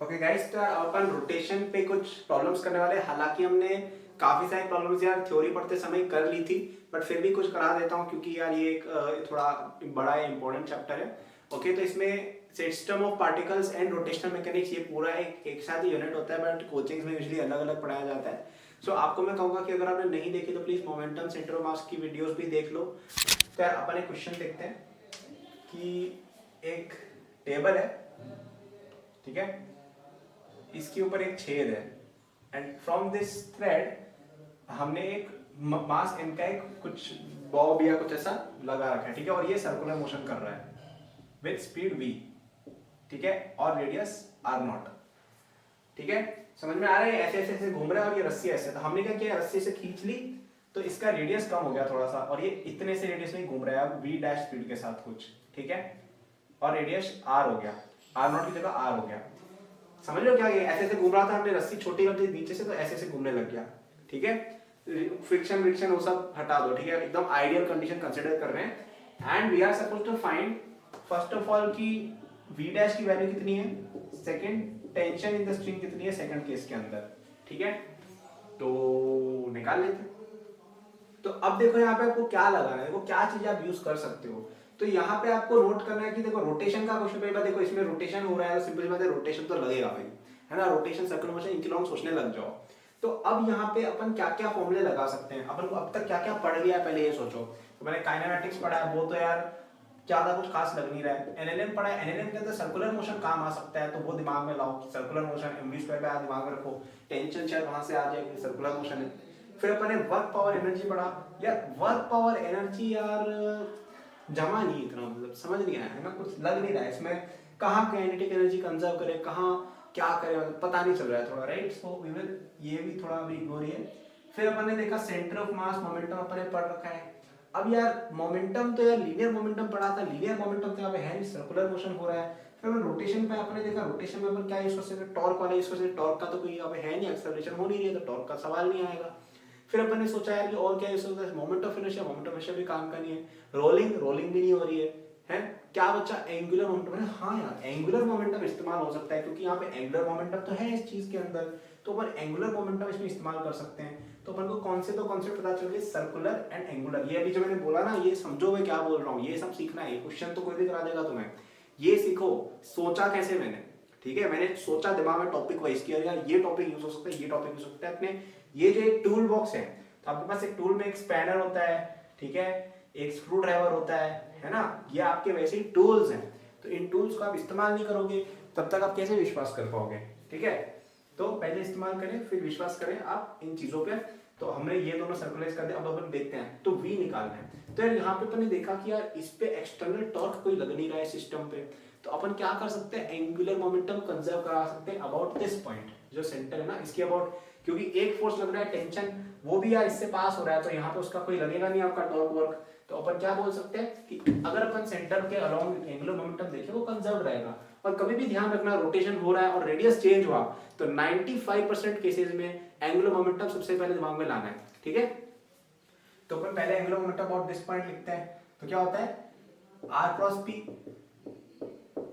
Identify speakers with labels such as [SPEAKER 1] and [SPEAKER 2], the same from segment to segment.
[SPEAKER 1] Okay guys, तो अपन rotation पे कुछ प्रॉब्लम्स करने वाले हैं। हालांकि हमने काफी सारी प्रॉब्लम्स यार थ्योरी पढ़ते समय कर ली थी, बट फिर भी कुछ करा देता हूँ क्योंकि यार ये एक थोड़ा बड़ा इंपॉर्टेंट चैप्टर है। ओके, तो इसमें system of particles and rotational mechanics ये पूरा एक साथ ही यूनिट होता है, बट कोचिंग्स में यूजुअली अलग अलग पढ़ाया जाता है। सो आपको मैं कहूँगा कि अगर आपने नहीं देखी तो please momentum, centre of mass की वीडियोस भी देख लो। तो यार अपन एक क्वेश्चन देखते हैं कि एक टेबल है, ठीक है, इसके ऊपर एक छेद है एंड फ्रॉम दिस थ्रेड हमने एक मास एम का एक कुछ बॉब या कुछ ऐसा लगा रखा है, ठीक है, और ये सर्कुलर मोशन कर रहा है विद स्पीड v, ठीक है, और रेडियस r नॉट, ठीक है। समझ में आ रहा है? ऐसे ऐसे ऐसे घूम रहा है और ये रस्सी ऐसे, तो हमने क्या किया, रस्सी से खींच ली तो इसका रेडियस कम हो गया थोड़ा सा, और ये इतने से रेडियस में घूम रहा है v डैश स्पीड के साथ कुछ, ठीक है, और रेडियस r हो गया, r नॉट की जगह r हो गया। समझ लो क्या, ये ऐसे ऐसे घूम रहा था, हमने रस्सी छोटी कर दी नीचे से तो ऐसे ऐसे घूमने लग गया, ठीक है। फ्रिक्शन विक्शन वो सब हटा दो, ठीक है, एकदम आइडियल कंडीशन कंसीडर कर रहे हैं and we are suppose to find first of all कि v डैश की वैल्यू कितनी है, second tension in the string कितनी है सेकंड केस के अंदर, ठीक है, तो निकाल लेते हैं। तो अब देखो यहाँ पे आपको क्या लगाना है, देखो क्या चीज आप यूज कर सकते हो। तो यहाँ पे आपको नोट करना है कि देखो रोटेशन का क्वेश्चन पेपर, देखो इसमें रोटेशन हो रहा है तो सिंपल सी बात है रोटेशन तो लगेगा भाई, है ना, रोटेशन सर्कुलर मोशन इनके लॉन्ग सोचने लग जाओ। तो अब यहाँ पे अपन क्या क्या फॉर्मूले लगा सकते हैं, अपन को अब तक क्या क्या पढ़ लिया है पहले ये सोचो। तो मैंने काइनेमैटिक्स पढ़ा है, वो तो यार ज्यादा कुछ खास लग नहीं रहा है। एनएलएम पढ़ा है, एनएलएम के अंदर सर्कुलर मोशन काम आ सकता है तो वो दिमाग में लाओ, सर्कुलर मोशन mv स्क्वायर पे दिमाग में रखो, टेंशन शायद वहां से आ जाएगी, सर्कुलर मोशन है। फिर अपन ने वर्क पावर एनर्जी पढ़ा, यार वर्क पावर एनर्जी यार जमा नहीं इतना, मतलब समझ नहीं आया है ना, कुछ लग नहीं रहा है इसमें, कहाँ काइनेटिक एनर्जी कंजर्व करे, कहाँ क्या करे, मतलब पता नहीं चल रहा है थोड़ा, राइट। सो वी विल ये भी थोड़ा अभी इग्नोर ही है। फिर अपन ने देखा सेंटर ऑफ मास, मोमेंटम अपन ने पढ़ रखा है। अब यार मोमेंटम तो यार लीनियर मोमेंटम पढ़ा था, लीनियर मोमेंटम तो यहाँ पे है नहीं, सर्कुलर मोशन हो रहा है। फिर अपन रोटेशन पे आपने देखा, रोटेशन में अपन क्या यूज कर सकते हैं, टॉर्क वाला यूज कर सकते हैं, टॉर्क का तो कोई यहाँ पे है नहीं, एक्सेलरेशन हो नहीं रही है तो टॉर्क का सवाल नहीं आएगा। फिर अपन ने सोचा यार कि और क्या यूज होता है, moment of inertia, moment of inertia भी काम का नहीं है, रोलिंग, रोलिंग भी नहीं हो रही है क्या बच्चा, एंगुलर मोमेंटम है। हाँ यार एंगुलर मोमेंटम इस्तेमाल हो सकता है क्योंकि यहाँ पे एंगुलर मोमेंटम तो है इस चीज के अंदर, तो अपन एंगुलर मोमेंटम इसमें इस्तेमाल कर सकते हैं। तो अपन को कौन से दो कॉन्सेप्ट पता चल गए, सर्कुलर एंड एंगुलर। ये अभी जो मैंने बोला ना, ये समझो मैं क्या बोल रहा हूँ, ये सब सीखना है, ये क्वेश्चन तो कोई भी करा देगा तुम्हें, ये सीखो सोचा कैसे मैंने, ठीक है, मैंने सोचा दिमाग में टॉपिक वाइज किया, यार ये टॉपिक यूज हो सकता है, ये टॉपिक यूज हो सकता है अपने। ये जो एक टूल बॉक्स है, तो आपके पास एक टूल में एक स्पैनर होता है, ठीक है, एक स्क्रू ड्राइवर होता है ना, ये आपके वैसे ही टूल्स हैं। तो इन टूल्स को आप इस्तेमाल नहीं करोगे तब तक आप कैसे विश्वास कर पाओगे, ठीक है। तो पहले इस्तेमाल करें फिर विश्वास करें आप इन चीजों पे। तो हमने ये दोनों सर्कुलराइज कर दिया, अब अपन देखते हैं तो v निकालना है। तो यार यहाँ पे अपन ने देखा कि यार इस पे एक्सटर्नल टॉर्क कोई लग नहीं रहा है सिस्टम पे, तो अपन क्या कर सकते हैं, एंगुलर मोमेंटम कंजर्व करा सकते हैं अबाउट दिस पॉइंट, जो सेंटर है ना इसके अबाउट, क्योंकि एक फोर्स लग रहा है टेंशन, वो भी यार इससे पास हो रहा है, तो यहाँ पे उसका कोई लगेगा नहीं आपका टॉर्क वर्क। तो अपन क्या बोल सकते हैं कि अगर अपन सेंटर के अलोंग एंगुलर मोमेंटम देखें वो कंजर्व रहेगा। और कभी भी ध्यान रखना, रोटेशन हो रहा है और रेडियस चेंज हुआ तो 95% केसेस में एंगुलर मोमेंटम सबसे पहले दिमाग में लाना है, ठीक है। तो अपन पहले angular momentum about this point लिखते हैं, तो क्या होता है r क्रॉस p,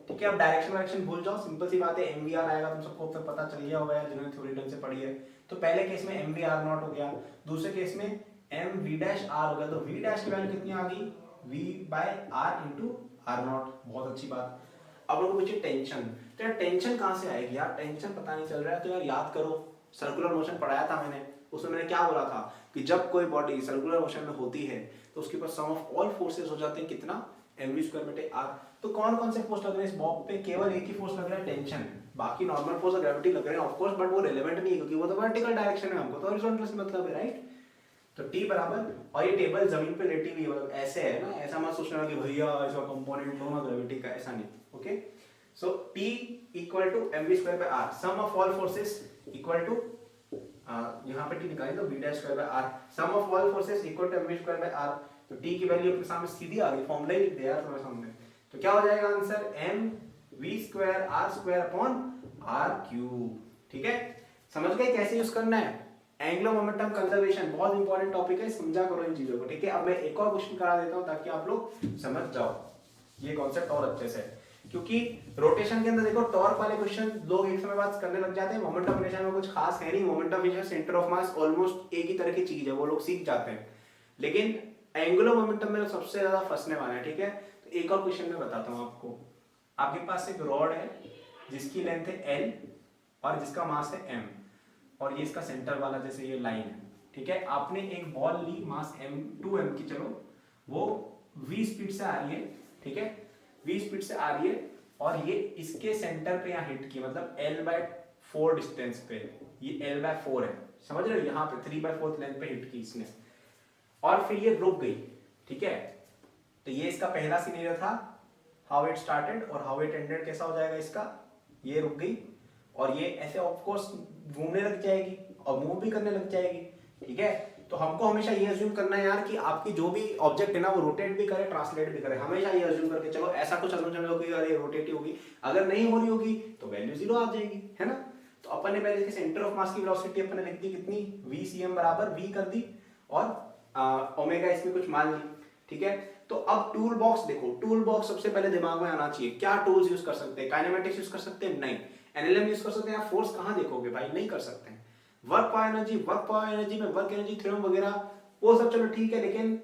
[SPEAKER 1] ठीक है। अब डायरेक्शन भूल जाओ, सिंपल सी बात है, mvr आएगा, तुम सबको अब तक पता चल गया होगा जिन्होंने थ्योरी ढंग से पढ़ी है। तो पहले केस में mvr नॉट हो गया, दूसरे केस में mv डैश r हो गया, तो v डैश की वैल्यू कितनी आ गई, v by r into r naught, बहुत अच्छी बात। अब लोगों को पूछे टेंशन, तो यार टेंशन कहाँ से आएगी यार, टेंशन पता नहीं चल रहा है, तो यार याद करो सर्कुलर मोशन पढ़ाया था मैंने, उसमें मैंने क्या बोला था कि जब कोई बॉडी सर्कुलर मोशन में होती है तो उसके पास सम ऑफ ऑल फोर्सेस हो जाते हैं कितना, mv स्क्वायर बटे r। तो कौन कौन से फोर्स लग रहे हैं इस बॉब पे, केवल एक ही फोर्स लग रहा है टेंशन, बाकी नॉर्मल फोर्स और ग्रेविटी लग रहे हैं ऑफ कोर्स, बट वो रिलेवेंट नहीं है क्योंकि वो तो वर्टिकल डायरेक्शन में, हमको तो हॉरिजॉन्टल से मतलब है, राइट। तो T बराबर, और ये टेबल जमीन पे लेटी हुई है, ऐसे है ना, ऐसा मत सोचना कि भैया इसका कंपोनेंट लो ना ग्रेविटी का, ऐसा नहीं, okay. So T equal to mv square by r, sum of all forces equal to, यहाँ पे T निकालें तो v dash square by r, sum of all forces equal to mv square by r। तो T की value अपने सामने सीधी आ गई, formula ही लिख दिया यार तुम्हारे सामने। तो क्या हो जाएगा answer, mv square r square upon r cube, ठीक है। समझ गए कैसे यूज करना है, एंगुलर मोमेंटम कंजर्वेशन बहुत इंपॉर्टेंट टॉपिक है, समझा करो इन चीजों को, ठीक है। अब मैं एक और क्वेश्चन करा देता हूं ताकि आप लोग समझ जाओ ये कॉन्सेप्ट और अच्छे से। क्योंकि रोटेशन के अंदर देखो टॉर्क वाले क्वेश्चन लोग एक समय बाद करने लग जाते हैं, मोमेंट ऑफ इनर्शिया में कुछ खास है नहीं, moment of inertia centre of mass almost एक ही तरह की चीज है, वो लोग सीख जाते हैं, लेकिन एंगुलर मोमेंटम में सबसे ज्यादा फंसने वाला है। ठीक है, तो एक और क्वेश्चन मैं बताता हूँ आपको। आपके पास एक रॉड है जिसकी लेंथ है L और जिसका मास है m, और ये इसका सेंटर वाला जैसे ये लाइन है। ठीक है, आपने एक बॉल ली मास m की, चलो वो v स्पीड से आ रही है। ठीक है, v स्पीड से आ रही है और ये इसके सेंटर पे यहाँ हिट की, मतलब L/4 डिस्टेंस पे, ये L/4 है, समझ रहे हो, यहाँ पे 3/4 लेंथ पे हिट की इसने, और फिर ये रुक गई। ठीक है, तो ये इसका पहला सिनेरियो था, हाउ इट स्टार्टेड और हाउ इट एंडेड कैसा हो जाएगा इसका, ये रुक गई और ये ऐसे ऑफ कोर्स घूमने लग जाएगी और मूव भी करने लग जाएगी। ठीक है, तो हमको हमेशा ये अज्यूम करना है यार कि आपकी जो भी ऑब्जेक्ट है ना वो रोटेट भी करे ट्रांसलेट भी करे, हमेशा ये अज्यूम करके चलो, ऐसा कुछ अज्यूम लो कि यार ये रोटेट होगी, अगर नहीं हो रही होगी तो वैल्यू 0 आ जाएगी, है ना। तो अपन ने पहले सेंटर ऑफ मास की वेलोसिटी अपन ने लिख दी कितनी, v/cm बराबर v कर दी और ओमेगा इसमें कुछ मान ली। ठीक है, तो अब टूल बॉक्स देखो, टूल बॉक्स सबसे पहले दिमाग में आना चाहिए, क्या टूल्स यूज कर सकते हैं, काइनेमेटिक्स यूज कर सकते हैं, नहीं, एनएलएम यूज कर सकते हैं, फोर्स कहां देखोगे भाई, नहीं कर सकते हैं। वर्क पावर एनर्जी में वर्क एनर्जी थ्योरम वगैरह वो सब चलो ठीक है, लेकिन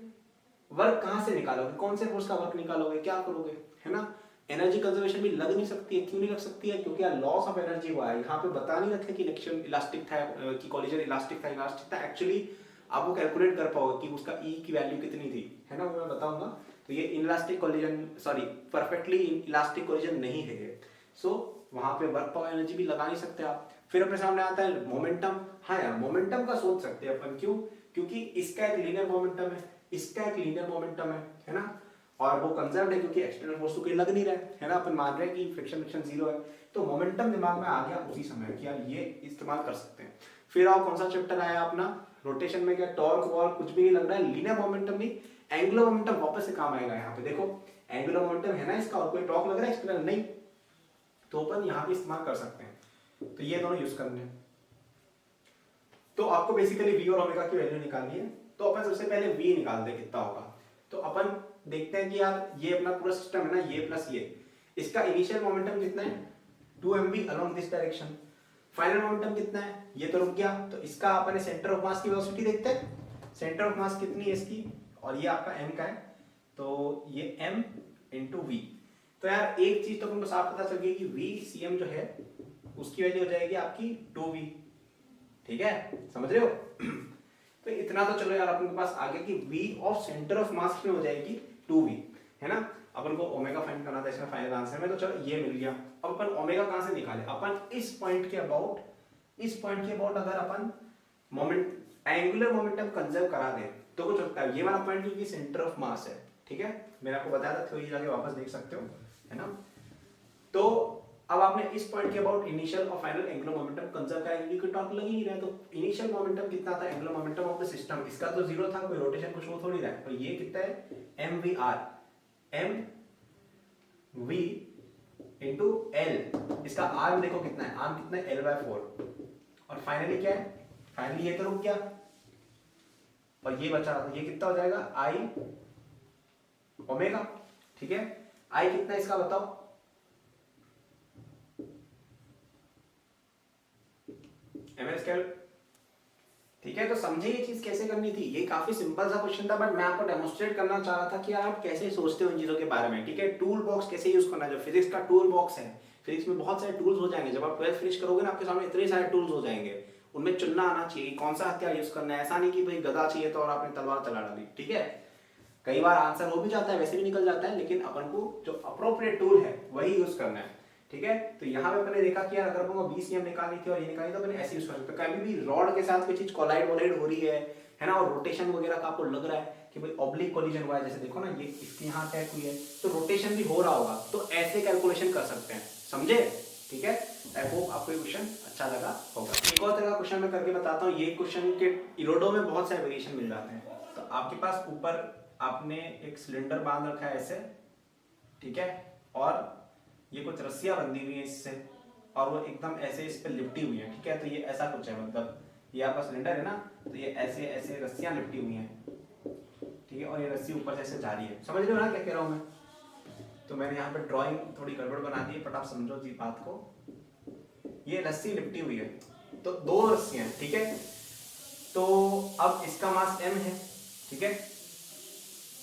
[SPEAKER 1] वर्क कहां से निकालोगे, कौन से फोर्स का वर्क निकालोगे, क्या करोगे, है ना। एनर्जी कंजर्वेशन भी लग नहीं सकती है, क्यों नहीं लग सकती है, क्योंकि यार लॉस ऑफ एनर्जी हुआ है, यहाँ पे बता नहीं रखे कि इलेक्शन इलास्टिक था कि कॉलिजन इलास्टिक था, एक्चुअली आपको कैलकुलेट कर पाओगे कि उसका ई की वैल्यू कितनी थी, है ना, वो मैं बताऊंगा। तो ये inelastic collision, sorry perfectly elastic collision नहीं है ये, सो वहां पे वर्क पावर एनर्जी भी लगा नहीं सकते आप। फिर अपने सामने आता है मोमेंटम, हाँ यार मोमेंटम का सोच सकते हैं अपन, क्यों, क्योंकि इसका एक लीनियर मोमेंटम है, इसका एक लीनियर मोमेंटम है ना, और वो कंजर्व्ड है क्योंकि एक्सटर्नल फोर्स तो कोई लग नहीं रहा है ना, अपन मान रहे हैं कि फ्रिक्शन 0 है, तो मोमेंटम दिमाग में आ गया उसी समय कि यार ये इस्तेमाल कर सकते हैं। फिर आओ कौन सा चैप्टर आया अपना, रोटेशन में क्या टॉर्क वॉर्क कुछ भी नहीं लग रहा है, लीनियर मोमेंटम नहीं, एंगुलर मोमेंटम वापस से काम आएगा। यहाँ पे देखो एंगुलर मोमेंटम है ना इसका, और कोई टॉर्क लग रहा है एक्सटर्नल नहीं, तो अपन यहाँ पे इस्तेमाल कर सकते हैं। तो ये दोनों यूज करने हैं। तो आपको बेसिकली v और ओमेगा की वैल्यू निकालनी है, तो अपन सबसे पहले v निकाल दे कितना होगा। तो अपन देखते हैं कि यार ये अपना पूरा सिस्टम है ना, ये प्लस ये, इसका इनिशियल मोमेंटम कितना है 2mv along this direction, final momentum कितना है, ये तो रुक गया, तो इसका अपन सेंटर ऑफ मास की वेलोसिटी देखते हैं, सेंटर ऑफ मास कितनी है इसकी, और ये आपका m का है, तो ये m इंटू वी। तो यार एक चीज तो तुमको साफ पता चल गई कि v/cm जो है उसकी वैल्यू हो जाएगी आपकी 2v। ठीक है, समझ रहे हो। तो इतना तो चलो यार अपन के पास आ गया कि v of centre of mass की हो जाएगी 2v, है ना। अपन को ओमेगा फाइंड करना था इसका फाइनल आंसर में, तो चलो ये मिल गया। अब अपन ओमेगा कहां से निकाले, अपन इस पॉइंट के अबाउट अगर अपन मोमेंट एंगुलर मोमेंटम कंजर्व करा दे तो कुछ होता है, ये वाला पॉइंट क्योंकि सेंटर ऑफ मास है। ठीक है, मैंने आपको बताया था, थ्योरी जाके वापस देख सकते हो, है ना। तो अब आपने इस पॉइंट के अबाउट इनिशियल और फाइनल एंगुलर मोमेंटम कंजर्व करा, क्योंकि टॉर्क लग ही नहीं रहा है, तो इनिशियल मोमेंटम कितना था, angular momentum of the system, इसका तो 0 था, कोई रोटेशन कुछ हो थोड़ी रहा है, तो ये कितना है mvr, mv इंटू l, इसका आर्म देखो कितना है, आर्म कितना है L/4, और फाइनली क्या है, फाइनली ये तो रुक गया और ये बचा, ये कितना हो जाएगा I ओमेगा। ठीक है, I कितना इसका बताओ, ml स्क्वायर। ठीक है, तो समझे ये चीज कैसे करनी थी, ये काफी सिंपल सा क्वेश्चन था, बट मैं आपको डेमोंस्ट्रेट करना चाह रहा था कि आप कैसे सोचते हो इन चीजों के बारे में। ठीक है, टूल बॉक्स कैसे यूज करना है, जो फिजिक्स का टूल बॉक्स है, फिजिक्स में बहुत सारे टूल्स हो जाएंगे, जब आप 12th फिनिश करोगे ना आपके सामने इतने सारे टूल्स हो जाएंगे, उनमें चुनना आना चाहिए कौन सा हथियार यूज करना है। ऐसा नहीं कि भाई गदा चाहिए तो और आपने तलवार चला डाली। ठीक है, कई बार आंसर हो भी जाता है, वैसे भी निकल जाता है, लेकिन अपन को जो अप्रोप्रिएट टूल है वही यूज करना है। ठीक है, तो यहाँ पे अपने देखा कि यार अगर अपन को v/cm निकालनी थी और ये निकाली, तो अपन ऐसे यूज कर सकते हैं। कभी भी रॉड के साथ कोई चीज कोलाइड वोलाइड हो रही है ना, और रोटेशन वगैरह का आपको लग रहा है कि भाई ऑब्लिक कोलिजन हुआ है, जैसे देखो ना ये इसके यहाँ अटैक हुई है, तो रोटेशन भी हो रहा होगा, तो ऐसे कैलकुलेशन कर सकते हैं, समझे। ठीक है, आई होप आपको ये क्वेश्चन अच्छा लगा होगा। एक और तरह का क्वेश्चन मैं करके बताता हूँ, ये क्वेश्चन के इरोडो में बहुत सारे वेरिएशन मिल जाते हैं। तो आपके पास ऊपर आपने एक सिलेंडर बांध रखा है ऐसे, ठीक है, और ये कुछ रस्सियां बंधी हुई है इससे, और वो एकदम ऐसे इस पे लिपटी हुई है। ठीक है, तो ये ऐसा कुछ है, मतलब ये आपका सिलेंडर है ना, तो ये ऐसे ऐसे रस्सियां लिपटी हुई हैं। ठीक है, और ये रस्सी ऊपर से ऐसे जा रही है, समझ रहे हो ना क्या कह रहा हूं मैं। तो मैंने यहाँ पे ड्राइंग थोड़ी गड़बड़ बना दी है, बट आप समझो जी बात को। ये रस्सी लिपटी हुई है, तो 2 रस्सियां हैं, ठीक है। तो अब इसका मास m है, ठीक है।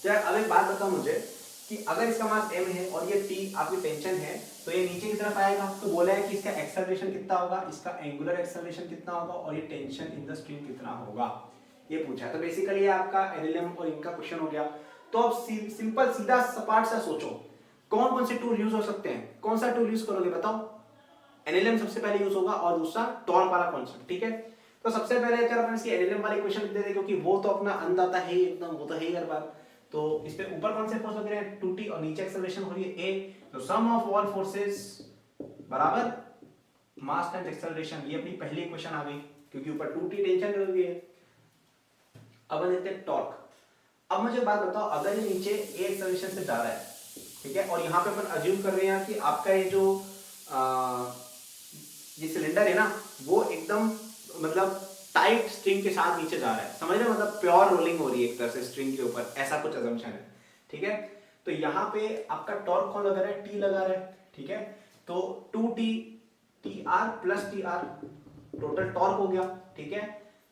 [SPEAKER 1] चल अब एक बात बताओ मुझे कि अगर इसका मास m है और ये t आपकी टेंशन है, तो ये नीचे की तरफ आएगा। तो बोला है कि इसका एक्सेलरेशन कितना होगा, इसका एंगुलर एक्सेलरेशन कितना होगा और ये टेंशन इन द स्ट्रिंग कितना होगा, ये पूछा है। तो बेसिकली आपका एनएलएम और इनका क्वेश्चन हो गया। तो अब सिंपल सीधा सपाट सा सोचो, कौन कौन से टूल यूज हो सकते हैं, कौन सा टूल यूज करोगे बताओ। एनएलएम सबसे पहले यूज होगा और दूसरा टॉर्क वाला कॉन्सेप्ट, ठीक है। तो सबसे पहले चलो अपन इसकी एनएलएम वाली इक्वेशन लिख देते हैं, क्योंकि वो तो अपना अंदाता है ही एकदम, वो तो है ही हर बार। तो इस पे ऊपर कौन से फोर्स लग रहे हैं 2t और नीचे एक्सेलरेशन हो रही है a। तो सम ऑफ ऑल फोर्सेस बराबर मास टाइम्स एक्सेलरेशन, ये अपनी पहली इक्वेशन आ गई, क्योंकि ऊपर 2t टेंशन लग रही है। अब लेते हैं टॉर्क। अब मुझे बात बताओ, अगर ये नीचे a एक्सेलरेशन से जा रहा है, ठीक है, और यहाँ पे अपन अज्यूम कर रहे हैं कि आपका ये जो ये सिलेंडर है ना, वो एकदम मतलब टाइट स्ट्रिंग के साथ नीचे जा रहा है, समझ रहे हो, मतलब प्योर रोलिंग हो रही है एक तरह से स्ट्रिंग के ऊपर, ऐसा कुछ अजम्पशन है, ठीक है। तो यहाँ पे आपका टॉर्क कौन लगा रहा है, t लगा रहा है, ठीक है। तो 2t tr plus tr total torque हो गया, ठीक है।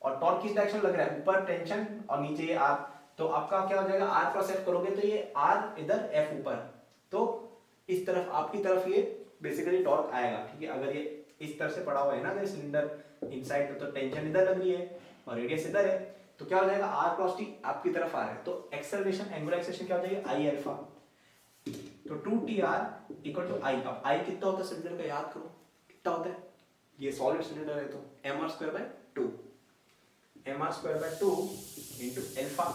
[SPEAKER 1] और टॉर्क किस डायरेक्शन लग रहा है, ऊपर टेंशन और नीचे ये r। तो आपका क्या हो जाएगा, r क्रॉस f करोगे तो ये r इधर f ऊपर, तो इस तरफ आपकी तरफ ये बेसिकली टॉर्क आएगा, ठीक है। अगर ये इस तरह से पड़ा हुआ है ना, अगर सिलेंडर इनसाइड तो टेंशन इधर लग रही है और रेडियस इधर है, तो क्या हो जाएगा r क्रॉस t आपकी तरफ आ रहा है, तो एक्सेलरेशन एंगुलर एक्सेलरेशन क्या हो जाएगा i अल्फा। तो 2tr इक्वल टू i। अब i कितना होता है सिलेंडर का, याद करो कितना होता है, ये सॉलिड सिलेंडर है तो mr²/2 mr²/2 इनटू अल्फा।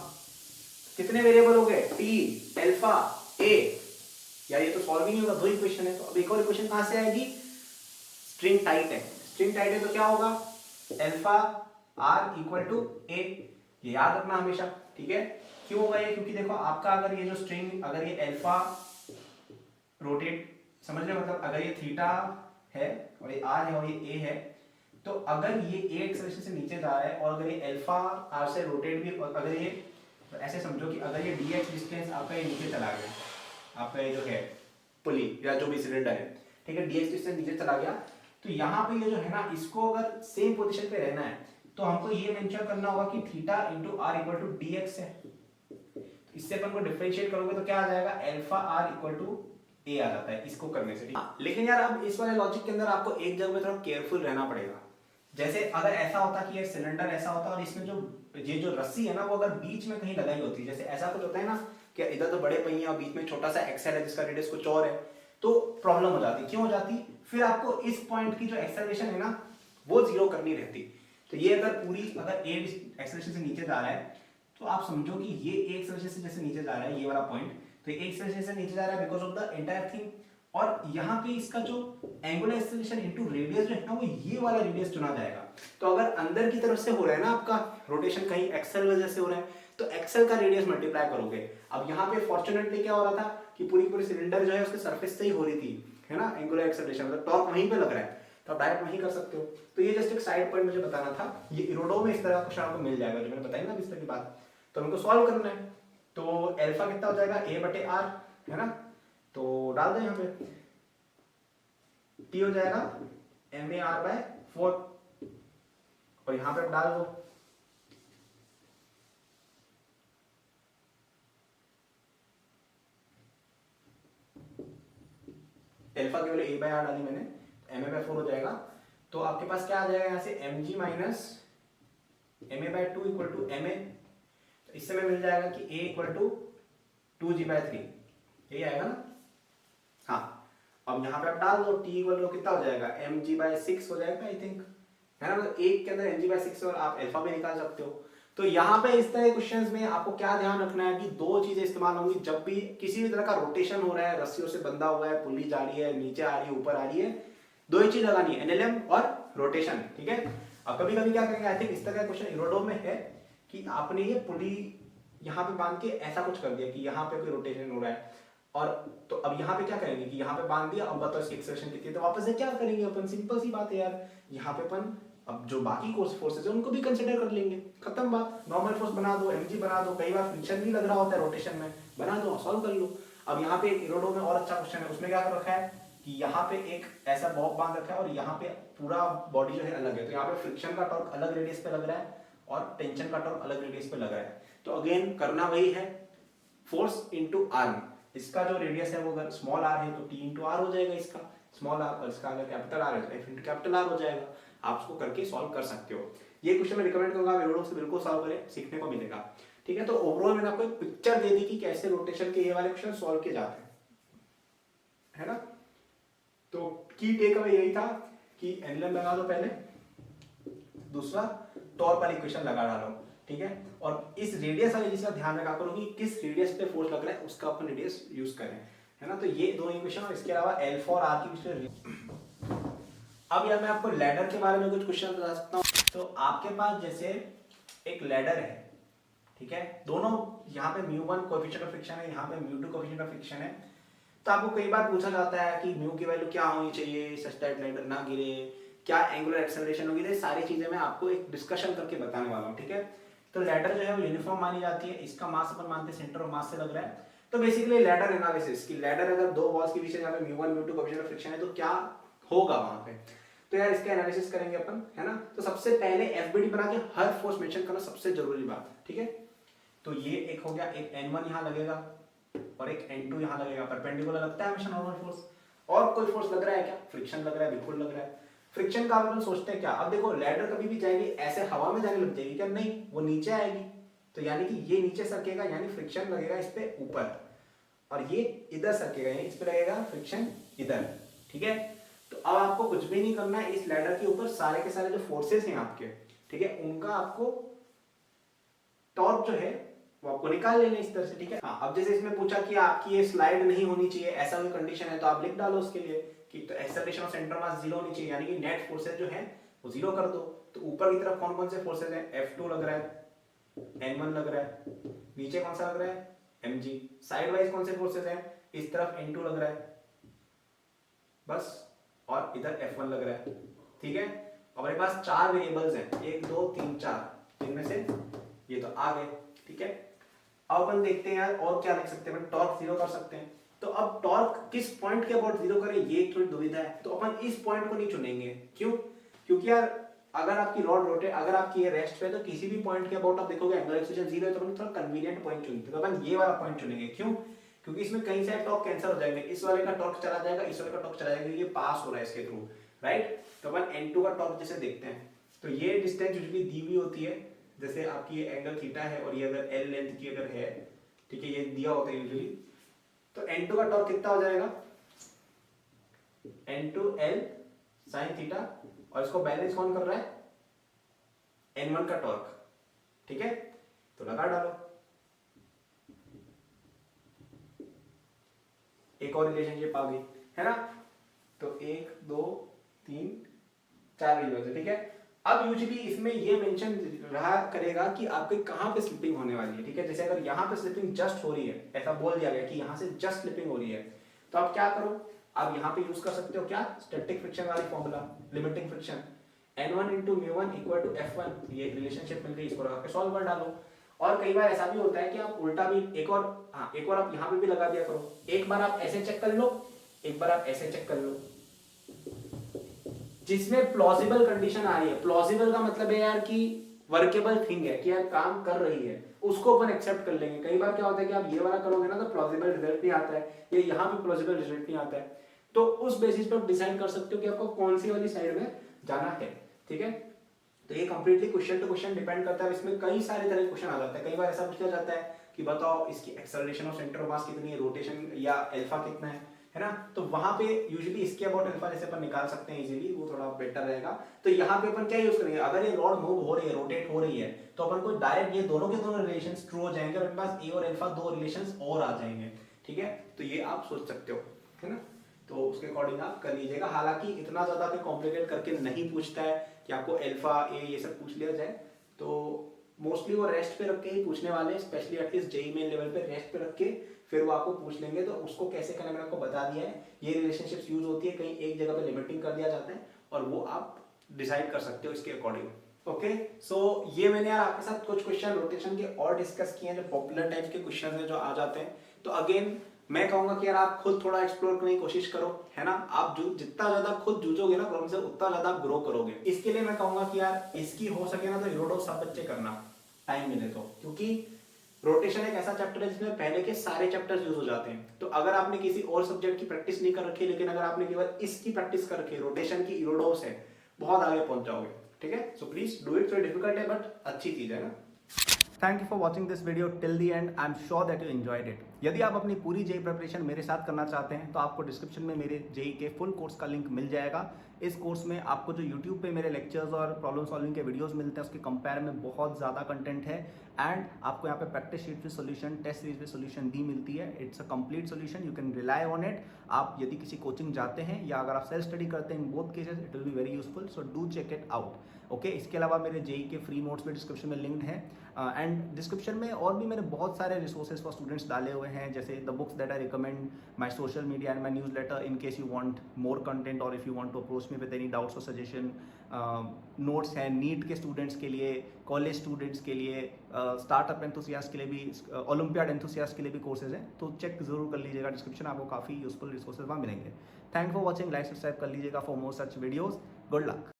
[SPEAKER 1] कितने वेरिएबल हो गए, t अल्फा a, यार ये तो सॉल्व ही नहीं होगा, 2 इक्वेशन है। तो अब एक और इक्वेशन कहां से आएगी, स्ट्रिंग टाइट है, स्ट्रिंग टाइट है तो क्या होगा, alpha r equal to a, ये याद रखना हमेशा, ठीक है। क्यों होगा ये, क्योंकि देखो आपका अगर ये जो स्ट्रिंग, अगर ये अल्फा रोटेट, समझ रहे हो, मतलब अगर ये थीटा है और ये r है और ये a है, तो अगर ये a एक्सेलरेशन से नीचे जा रहा है और अगर ये अल्फा r से रोटेट भी, और अगर ये, तो ऐसे समझो कि अगर ये dx डिस्टेंस आपका ये नीचे चला गया, आपका ये जो है पुली या जो भी सिलेंडर है, ठीक है, dx डिस्टेंस नीचे चला गया, तो यहाँ पे ये जो है ना, इसको अगर सेम पोजीशन पे रहना है तो हमको ये मेंशन करना होगा कि theta into r equal to dx है। तो इससे अपन को डिफरेंशिएट करोगे तो क्या आ जाएगा, alpha r equal to a आ जाता है इसको करने से, ठीक है। लेकिन यार अब इस वाले लॉजिक के अंदर आपको एक जगह में थोड़ा केयरफुल रहना पड़ेगा। जैसे अगर ऐसा होता कि ये सिलेंडर ऐसा होता और इसमें जो ये जो रस्सी है ना, वो अगर बीच में कहीं लगाई होती, जैसे ऐसा कुछ होता है ना कि इधर तो बड़े पहिए और बीच में छोटा सा एक्सेल है जिसका रेडियस कुछ और है, तो प्रॉब्लम हो जाती। क्यों हो जाती, फिर आपको इस पॉइंट की जो एक्सेलरेशन है ना वो जीरो करनी रहती। तो ये अगर पूरी, अगर ए एक्सेलरेशन से नीचे जा रहा है तो आप समझो कि ये ए एक्सेलरेशन से जैसे नीचे जा रहा है, ये वाला पॉइंट, तो ए एक्सेलरेशन से नीचे जा रहा है because of the entire thing, और यहाँ पे इसका जो एंगुलर एक्सेलरेशन इनटू रेडियस जो है ना, वो ये वाला रेडियस चुना जाएगा। तो अगर अंदर की तरफ से हो रहा है ना आपका रोटेशन, कहीं एक्सेल वजह से हो रहा है, तो एक्सेल का रेडियस मल्टीप्लाई करोगे। अब यहाँ पे फॉर्चुनेटली क्या हो रहा था कि पूरी पूरी सिलेंडर जो है उसके सरफेस से ही हो रही थी, है ना, एंगुलर एक्सेलरेशन, मतलब टॉर्क वहीं पे लग रहा है, तो आप डायरेक्ट वहीं कर सकते हो। तो ये जस्ट एक साइड पॉइंट मुझे बताना था, ये इरोडो में इस तरह का क्वेश्चन आपको मिल जाएगा जो मैंने बताया ना इस तरह की बात, तो हमको सॉल्व करना है। तो अल्फा कितना हो जाएगा, a/r, है ना, तो डाल दें यहाँ पे, t हो जाएगा ma/4 और यहाँ पे डाल दो अल्फा के वाले a/r डाली मैंने, ma/4 हो जाएगा। तो आपके पास क्या आ जाएगा यहाँ से, mg minus ma/2 equal to ma। इससे में मिल जाएगा कि a इक्वल टू 2g/3, यही आएगा ना। हाँ, अब यहाँ पे आप डाल दो t इक्वल टू कितना हो जाएगा, mg/6 हो जाएगा आई थिंक, है ना, मतलब एक के अंदर mg/6 और आप अल्फा भी निकाल सकते हो। तो यहाँ पे इस तरह के क्वेश्चंस में आपको क्या ध्यान रखना है कि 2 चीजें इस्तेमाल होंगी जब भी किसी भी तरह का रोटेशन हो रहा है, रस्सियों से बंधा हुआ है, पुल्ली जा रही है, नीचे आ रही है, ऊपर आ रही है, 2 ही चीज लगानी है, एनएलएम और रोटेशन, ठीक है। अब कभी कभी क्या करेंगे, आई थिंक इस तरह का क्वेश्चन इरोडो में है कि आपने ये पुली यहाँ पे बांध के ऐसा कुछ कर दिया कि यहाँ पे कोई रोटेशन हो रहा है, और तो अब यहाँ पे क्या करेंगे कि यहाँ पे बांध दिया, अब बताओ इसकी एक्सेलरेशन कितनी है, तो वापस से क्या करेंगे अपन, सिंपल सी बात है यार, यहाँ पे अपन अब जो बाकी कोर्स फोर्सेज है उनको भी कंसीडर कर लेंगे, खत्म बात। नॉर्मल फोर्स बना दो, mg बना दो, कई बार फ्रिक्शन भी लग रहा होता है रोटेशन में, बना दो, सॉल्व कर लो। अब यहाँ पे एक एरोडो में और अच्छा क्वेश्चन है, उसमें क्या कर रखा है कि यहाँ पे एक ऐसा बॉब बांध रखा है और यहाँ पे पूरा बॉडी जो है अलग है, तो यहाँ पे फ्रिक्शन का टॉर्क अलग रेडियस पे लग रहा है और टेंशन का टॉर्क अलग रेडियस पे लग रहा है। तो अगेन करना वही है, फोर्स इंटू आर्म, इसका जो रेडियस है वो अगर स्मॉल आर है तो टी इंटू आर हो जाएगा इसका स्मॉल आर, और इसका अगर कैपिटल आर है तो एफ इंटू कैपिटल आर हो जाएगा। आप उसको करके सॉल्व कर सकते हो। ये क्वेश्चन मैं रिकमेंड करूंगा एरोडो से बिल्कुल सॉल्व करें, सीखने को मिलेगा। ठीक है, तो ओवरऑल मैंने आपको एक पिक्चर दे दी कि कैसे रोटेशन के ये वाले क्वेश्चन सॉल्व किए जाते हैं, है ना। तो की टेक अवे यही था कि एनएलएम लगा दो पहले, दूसरा टॉर्क वाली इक्वेशन लगा डालो, ठीक है। और इस रेडियस वाली चीज का ध्यान रखा करो कि किस रेडियस पे फोर्स लग रहा है उसका अपन रेडियस यूज करें, है ना। तो ये दो इक्वेशन और इसके अलावा अल्फा और आर की विषय। अब यार मैं आपको लैडर के बारे में कुछ क्वेश्चन बता सकता हूँ। तो आपके पास जैसे एक लैडर है, ठीक है, दोनों यहाँ पे μ1 कोएफिशिएंट ऑफ फ्रिक्शन है, यहाँ पे μ2 कोएफिशिएंट ऑफ फ्रिक्शन है। तो आपको कई बार पूछा जाता है कि म्यू की वैल्यू क्या होनी चाहिए सच दैट लैडर ना गिरे, क्या एंगुलर एक्सेलरेशन होगी, ये सारी चीजें मैं आपको एक डिस्कशन करके बताने वाला हूँ, ठीक है। तो लैडर जो है वो यूनिफॉर्म मानी जाती है, इसका मास अपन मानते हैं सेंटर ऑफ मास से लग रहा है। तो बेसिकली लैडर एनालिसिस की लैडर अगर दो वॉल्स के बीच यहाँ पे μ1 μ2 कोएफिशिएंट ऑफ फ्रिक्शन है तो क्या होगा वहां पे, तो यार इसका एनालिसिस करेंगे अपन, है ना। तो सबसे पहले एफबीडी बना के हर फोर्स मेंशन करना सबसे जरूरी बात, ठीक है। तो ये एक हो गया, एक N1 यहाँ लगेगा और एक N2 यहाँ लगेगा, परपेंडिकुलर लगता है हमेशा नॉर्मल फोर्स। और कोई फोर्स लग रहा है क्या, फ्रिक्शन लग रहा है, बिल्कुल लग रहा है। फ्रिक्शन का अपन सोचते हैं क्या, अब देखो लैडर कभी भी जाएगी ऐसे हवा में जाने लग जाएगी क्या, नहीं, वो नीचे आएगी, तो यानी कि ये नीचे सरकेगा, यानी फ्रिक्शन लगेगा इस पे ऊपर, और ये इधर सरकेगा यानी इस पे लगेगा फ्रिक्शन इधर, ठीक है। तो अब आपको कुछ भी नहीं करना है, इस लैडर के ऊपर सारे के सारे जो फोर्सेस हैं आपके, ठीक है, उनका आपको टॉर्क जो है वो आपको निकाल लेना इस तरह से, ठीक है। हाँ, अब जैसे इसमें पूछा कि आपकी ये स्लाइड नहीं होनी चाहिए, ऐसा कोई कंडीशन है तो आप लिख डालो उसके लिए कि तो एक्सेलरेशन ऑफ सेंटर मास 0 होनी चाहिए, यानी कि नेट फोर्सेस जो है वो 0 कर दो। तो ऊपर की तरफ कौन कौन से फोर्सेस हैं, F2 लग रहा है, N1 लग रहा है, नीचे कौन सा लग रहा है, mg, साइड वाइज कौन से फोर्सेस हैं, इस तरफ N2 लग रहा है बस, और इधर F1 लग रहा है, ठीक है। हमारे पास 4 वेरिएबल्स हैं, 1 2 3 4, इनमें से ये तो आ गए, ठीक है। अब अपन देखते हैं यार और क्या लिख सकते हैं, टॉर्क 0 कर सकते हैं। तो अब टॉर्क किस पॉइंट के अबाउट 0 करें ये थोड़ी दुविधा है, तो अपन इस पॉइंट को नहीं चुनेंगे, क्यों, क्योंकि यार अगर आपकी रॉड रोटेट, अगर आपकी ये रेस्ट पे, तो किसी भी पॉइंट के अबाउट आप देखोगे एंगुलर एक्सेलरेशन 0 है, तो अपन थोड़ा कन्वीनियंट पॉइंट चुनते हैं, तो अपन ये वाला पॉइंट चुनेंगे, क्यों, क्योंकि इसमें कहीं से टॉर्क कैंसिल हो जाएंगे, इस वाले का टॉर्क चला जाएगा, इस वाले का टॉर्क चला जाएगा, ये पास हो रहा है इसके थ्रू, राइट। तो अपन N2 का टॉर्क जैसे देखते हैं, तो ये डिस्टेंस यूजुअली दी हुई होती है, जैसे आपकी ये एंगल थीटा है और ये अगर L लेंथ की अगर है, ठीक है, ये दिया होता है यूजुअली। तो N2 का टॉर्क कितना हो जाएगा, N2L sin थीटा, और इसको बैलेंस कौन कर रहा है, N1 का टॉर्क, ठीक है। तो लगा डालो, एक और रिलेशनशिप आ गई, है ना। तो 1 2 3 4 वेरिएबल्स है, ठीक है। अब यूजुअली इसमें ये मेंशन रहा करेगा कि आपके कहां पे स्लिपिंग होने वाली है, ठीक है। जैसे अगर यहां पे स्लिपिंग जस्ट हो रही है, ऐसा बोल दिया गया कि यहां से जस्ट स्लिपिंग हो रही है, तो आप क्या करो, आप यहां पे यूज कर सकते हो क्या, स्टैटिक फ्रिक्शन वाली formula, limiting friction N1 * μ1 = F1, ये रिलेशनशिप मिल गई, इसको लगा के सॉल्व कर डालो। और कई बार ऐसा भी होता है कि आप उल्टा भी एक और आप यहां पे भी लगा दिया करो, एक बार आप ऐसे चेक कर लो, एक बार आप ऐसे चेक कर लो, जिसमें प्लॉजिबल कंडीशन आ रही है। प्लॉजिबल का मतलब है यार कि वर्केबल थिंग है, कि यार काम कर रही है, उसको अपन एक्सेप्ट कर लेंगे। कई बार क्या होता है कि आप ये वाला करोगे ना तो प्लॉजिबल रिजल्ट नहीं आता है, ये यहाँ पे प्लॉजिबल रिजल्ट नहीं आता है, तो उस बेसिस पे आप डिसाइड कर सकते हो कि आपको कौन सी वाली साइड में जाना है, ठीक है। तो ये completely question to question depend करता है, इसमें कई सारे तरह के क्वेश्चन आ जाते हैं। कई बार ऐसा पूछा जाता है कि बताओ इसकी acceleration of centre of mass कितनी है, रोटेशन या अल्फा कितना है ना। तो वहां पे यूजुअली इसके अबाउट अल्फा जैसे अपन निकाल सकते हैं इजीली, वो थोड़ा बेटर रहेगा। तो यहाँ पे अपन क्या यूज करेंगे, अगर ये रॉड मूव हो रही है, रोटेट हो रही है, तो अपन को डायरेक्ट ये दोनों के दोनों रिलेशंस ट्रू हो जाएंगे और अपने पास ए और अल्फा दो रिलेशंस और आ जाएंगे, ठीक है। तो ये आप सोच सकते हो, है ना। तो उसके अकॉर्डिंग आप कर लीजिएगा। हालांकि इतना ज्यादा कोई कॉम्प्लिकेट करके नहीं पूछता है कि आपको अल्फा ए ये सब पूछ लिया जाए, तो मोस्टली वो रेस्ट पे रख के ही पूछने वाले हैं, specially at least JEE main level पे रेस्ट पे रख के फिर वो आपको पूछ लेंगे। तो उसको कैसे करना मैंने आपको बता दिया है। ये रिलेशनशिप्स यूज होती है, कहीं एक जगह पे लिमिटिंग कर दिया जाता है और वो आप डिसाइड कर सकते हो इसके अकॉर्डिंग। ओके, सो ये मैंने यार आपके साथ कुछ क्वेश्चन रोटेशन के और डिस्कस किए हैं जो पॉपुलर टाइप के क्वेश्चन है जो आ जाते हैं। तो अगेन मैं कहूंगा कि यार आप खुद थोड़ा एक्सप्लोर करने की कोशिश करो, है ना। आप जितना ज्यादा खुद जूझोगे ना प्रॉब्लम से, उतना ज्यादा आप ग्रो करोगे। इसके लिए मैं कहूंगा कि यार इसकी हो सके ना तो यूरोडोस सब बच्चे करना, टाइम मिले तो, क्योंकि रोटेशन एक ऐसा चैप्टर है जिसमें पहले के सारे चैप्टर्स यूज हो जाते हैं। तो अगर आपने किसी और सब्जेक्ट की प्रैक्टिस नहीं कर रखी, लेकिन अगर आपने केवल इसकी प्रैक्टिस कर रखी है, रोटेशन की यूरोडोस है, बहुत आगे पहुंच जाओगे। ठीक है, सो प्लीज डू इट। थोड़ी डिफिकल्ट है बट अच्छी चीज है ना। Thank you for watching this video till the and. I am sure that you enjoyed it. यदि आप अपनी पूरी जेई प्रिपरेशन मेरे साथ करना चाहते हैं तो आपको डिस्क्रिप्शन में मेरे जेई के फुल कोर्स का लिंक मिल जाएगा। इस कोर्स में आपको जो यूट्यूब पे मेरे लेक्चर्स और प्रॉब्लम सॉल्विंग के वीडियोस मिलते हैं उसके कंपेयर में बहुत ज़्यादा कंटेंट है, एंड आपको यहाँ पे practice sheet with solution, test series with solution भी मिलती है। It's a complete solution, you can rely on it. आप यदि किसी कोचिंग जाते हैं या अगर आप सेल्फ स्टडी करते हैं, in both cases it will be very useful, so do check it out. Okay, इसके अलावा मेरे जेई के फ्री नोट्स भी डिस्क्रिप्शन में लिंक्ड है, एंड डिस्क्रिप्शन में और भी मैंने बहुत सारे रिसोर्सेज फॉर स्टूडेंट्स डाले हुए हैं, जैसे the books that I recommend, my social media and my newsletter in case you want more content और if you want to approach me with any doubts और सजेशन। नोट्स हैं NEET के students के लिए, कॉलेज स्टूडेंट्स के लिए, startup enthusiast के लिए भी, ओलंपियाड एंथुसियास्ट के लिए भी कोर्सेज हैं, तो चेक जरूर कर लीजिएगा डिस्क्रिप्शन, आपको काफ़ी यूजफुल रिसोर्सेज वहाँ मिलेंगे। Thank for watching, like subscribe कर लीजिएगा for more such videos. Good luck.